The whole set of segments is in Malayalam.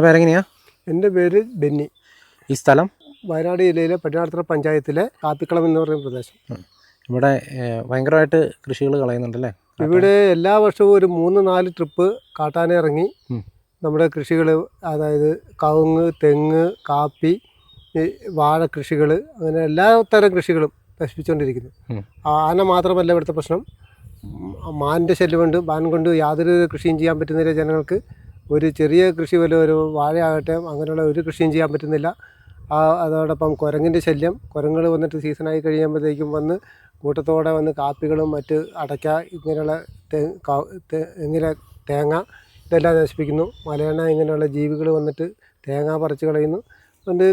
പേരെങ്ങനെയാ? എൻ്റെ പേര് ബെന്നി. ഈ സ്ഥലം വയനാട് ജില്ലയിലെ പടിഞ്ഞാറത്തറ പഞ്ചായത്തിലെ കാപ്പിക്കളം എന്ന് പറയുന്ന പ്രദേശം. ഇവിടെ ഭയങ്കരമായിട്ട് കൃഷികൾ കളയുന്നുണ്ടല്ലേ? ഇവിടെ എല്ലാ വർഷവും ഒരു 3-4 ട്രിപ്പ് കാട്ടാന ഇറങ്ങി നമ്മുടെ കൃഷികൾ, അതായത് കവുങ്ങ്, തെങ്ങ്, കാപ്പി, വാഴ കൃഷികൾ, അങ്ങനെ എല്ലാ തരം കൃഷികളും നശിപ്പിച്ചുകൊണ്ടിരിക്കുന്നു. ആന മാത്രമല്ല ഇവിടുത്തെ പ്രശ്നം, മാനിൻ്റെ ശല്യമുണ്ട്. മാൻ കൊണ്ട് യാതൊരു കൃഷിയും ചെയ്യാൻ പറ്റുന്നില്ല ജനങ്ങൾക്ക്. ഒരു ചെറിയ കൃഷി പോലെ ഒരു വാഴയാകട്ടെ അങ്ങനെയുള്ള ഒരു കൃഷിയും ചെയ്യാൻ പറ്റുന്നില്ല. അതോടൊപ്പം കുരങ്ങിൻ്റെ ശല്യം. കുരങ്ങുകൾ വന്നിട്ട് സീസണായി കഴിയുമ്പോഴത്തേക്കും വന്ന് കൂട്ടത്തോടെ വന്ന് കാപ്പികളും മറ്റ് അടയ്ക്ക ഇങ്ങനെയുള്ള ഇങ്ങനെ തേങ്ങ ഇതെല്ലാം നശിപ്പിക്കുന്നു. മലയണ്ണ ഇങ്ങനെയുള്ള ജീവികൾ വന്നിട്ട് തേങ്ങ പറിച്ച് കളയുന്നു. അതുകൊണ്ട്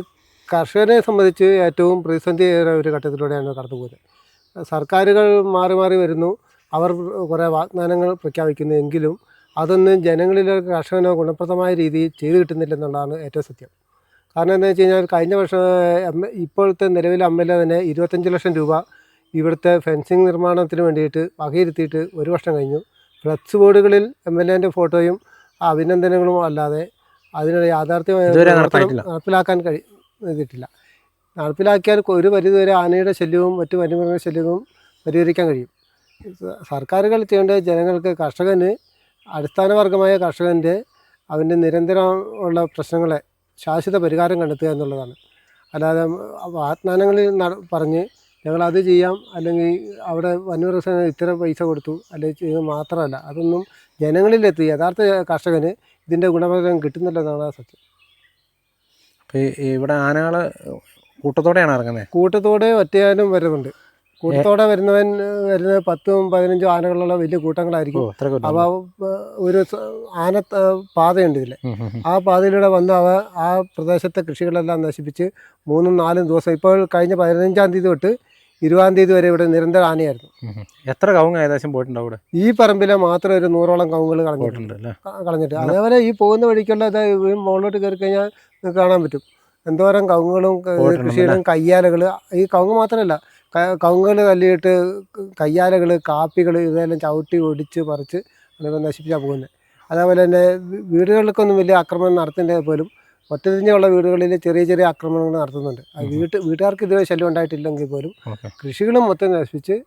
കർഷകരെ സംബന്ധിച്ച് ഏറ്റവും പ്രതിസന്ധിയേറിയ ഒരു ഘട്ടത്തിലൂടെയാണ് കടന്നു പോകുന്നത്. സർക്കാരുകൾ മാറി മാറി വരുന്നു, അവർ കുറേ വാഗ്ദാനങ്ങൾ പ്രഖ്യാപിക്കുന്നു, എങ്കിലും അതൊന്നും ജനങ്ങളിലെ കർഷകനോ ഗുണപ്രദമായ രീതിയിൽ ചെയ്തു കിട്ടുന്നില്ലെന്നുള്ളതാണ് ഏറ്റവും സത്യം. കാരണം എന്താണെന്ന് വെച്ച് കഴിഞ്ഞാൽ കഴിഞ്ഞ വർഷം ഇപ്പോഴത്തെ നിലവിലെ MLA തന്നെ 25 ലക്ഷം രൂപ ഇവിടുത്തെ ഫെൻസിങ് നിർമ്മാണത്തിന് വേണ്ടിയിട്ട് വകയിരുത്തിയിട്ട് ഒരു വർഷം കഴിഞ്ഞു. ഫ്ലെക്സ് ബോർഡുകളിൽ MLAൻ്റെ ഫോട്ടോയും അഭിനന്ദനങ്ങളും അല്ലാതെ അതിനുള്ള യാഥാർത്ഥ്യമായ നടപ്പിലാക്കാൻ ചെയ്തിട്ടില്ല. നടപ്പിലാക്കിയാൽ ഒരു പരിധിവരെ ആനയുടെ ശല്യവും മറ്റു വന്യമൃഗ ശല്യവും പരിഹരിക്കാൻ കഴിയും. സർക്കാരുകൾ ചെയ്യേണ്ടത് ജനങ്ങൾക്ക്, കർഷകന്, അടിസ്ഥാനവർഗമായ കർഷകൻ്റെ അവൻ്റെ നിരന്തരം ഉള്ള പ്രശ്നങ്ങളെ ശാശ്വത പരിഹാരം കണ്ടെത്തുക എന്നുള്ളതാണ്. അല്ലാതെ വാഗ്ദാനങ്ങളിൽ പറഞ്ഞ് ഞങ്ങളത് ചെയ്യാം, അല്ലെങ്കിൽ അവിടെ വന്യമൃഗ ഇത്ര പൈസ കൊടുത്തു, അല്ലെങ്കിൽ ചെയ്യുന്നത് മാത്രമല്ല, അതൊന്നും ജനങ്ങളിലെത്തി യഥാർത്ഥ കർഷകന് ഇതിൻ്റെ ഗുണഫലം കിട്ടുന്നില്ലെന്നാണ് സത്യം. അപ്പോൾ ഇവിടെ ആനകൾ കൂട്ടത്തോടെയാണ് ഇറങ്ങുന്നത്? കൂട്ടത്തോടെ ഒറ്റയാനും വരുന്നുണ്ട്. കൂട്ടത്തോടെ വരുന്നത് 10-15 ആനകളുള്ള വലിയ കൂട്ടങ്ങളായിരിക്കും. അപ്പോൾ ഒരു ആന പാതയുണ്ട് ഇതിൽ. ആ പാതയിലൂടെ വന്ന് ആ പ്രദേശത്തെ കൃഷികളെല്ലാം നശിപ്പിച്ച് 3-4 ദിവസം, ഇപ്പോൾ കഴിഞ്ഞ 15-ാം തീയതി തൊട്ട് 20-ാം തീയതി വരെ ഇവിടെ നിരന്തര ആനയായിരുന്നു. എത്ര കവുങ്ങ് ഏകദേശം പോയിട്ടുണ്ടാവും ഇവിടെ? ഈ പറമ്പിലെ മാത്രം ഒരു 100ഓളം കവുങ്ങുകൾ കളഞ്ഞിട്ട്. അതേപോലെ ഈ പോകുന്ന വഴിക്കുള്ള മുകളിലോട്ട് കയറി കഴിഞ്ഞാൽ കാണാൻ പറ്റും എന്തോരം കവുങ്ങുകളും കൃഷികളും കയ്യാലകൾ. ഈ കവുങ്ങ് മാത്രമല്ല, കവുങ്ങുകൾ തല്ലിയിട്ട് കയ്യാലകൾ, കാപ്പികൾ ഇതെല്ലാം ചവിട്ടി ഒടിച്ച് പറിച്ച് അതൊക്കെ നശിപ്പിച്ചാൽ പോകുന്നത്. അതേപോലെ തന്നെ വീടുകൾക്കൊന്നും വലിയ ആക്രമണം നടത്തേണ്ടത് പോലും ഒറ്റതിരിഞ്ഞുള്ള വീടുകളിൽ ചെറിയ ചെറിയ ആക്രമണങ്ങൾ നടത്തുന്നുണ്ട്. വീട്ടുകാർക്ക് ഇതുവരെ ശല്യം ഉണ്ടായിട്ടില്ലെങ്കിൽ പോലും കൃഷികളും മൊത്തം നശിപ്പിച്ച്